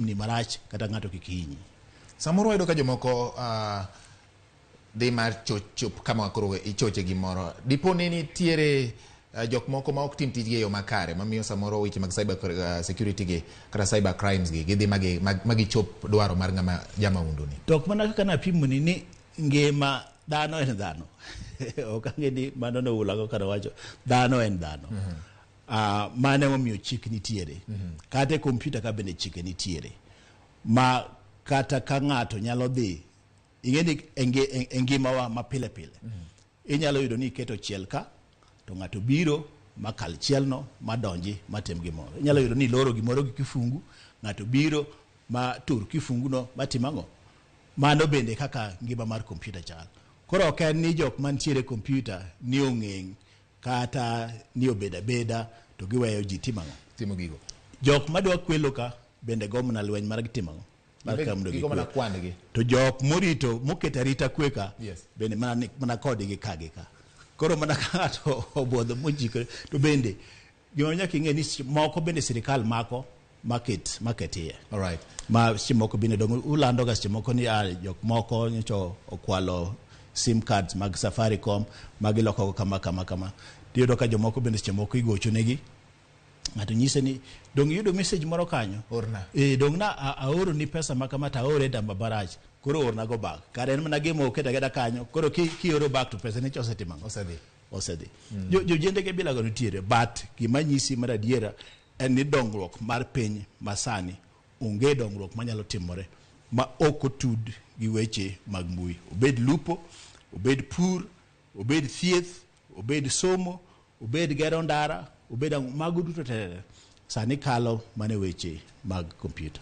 ni marach kata ng'ato kikinyi. Samoro wayudo ka jomoko dhi mar chop kama koro ichoche gimoro. Dipo ni nitiere jok moko ma ok tim tijgi e yo makare mamiyo samoro weche mag cyber security gi kata cyber crimes gi gidhi magi chop dwaro mar ng'ama jamaundu ni. Tok mana kaka napimo ni ngima dhano en dhano. Ok ang'e ni mano no ulago kada wacho dhano en dhano. Mane momiyo chik nitiere. Kata kompyuta ka bende chike nitiere. Ma kata ka ng'ato nyalo dhi ing'eni engimawa ma pile pile. Inyalo yudo ni iketo chiel ka to ng'ato biro makal chielno madonji matem gimoro. Inyalo yudo ni loro gimoro gi kifungu, ng'ato biro ma tur kifunguno matimang'o. Mano bende kaka ngima mar kompyuta chal. Koro ok en ni jok mantiere kompyuta ni ong'eng kata ni obeda to giweyo ji timang'o. Timo gigo. Jok madwa kwelo ka bende gomna lweny mar timang'o. To jok morito moketa rita kweka bende mana kodgi kagi ka. Koro mana kato obodho mojikore to bende gima nyaka ing'e ni moko bende sirikal mako market here. All right. Ma moko bende dong ulando ga moko ni jok moko nyocho okwalo SIM cards mag Safaricom magiloko kama. Tiyudo ka jomoko bende moko igocho negi. Ng'ato nyise ni dong yudo message moro kanyo. Orna. Dong na aoro ni pesa makama ta ore damba barach. Koro orna go back. Kare en mana gemo oketa gada kanyo. Koro ki oro back to pesa ni chose timang'o. Osedhi. Jojende ke bila gono tiere. But gima nyisi mar adiera en ni dongruok mar piny masani onge dongruok manyalo timore ma ok otud gi weche mag mbui. Obed lupo, obed pur, obed thieth, obed somo, obed gero ndara, obed mago duto te sani kalo mane weche mag kompyuta.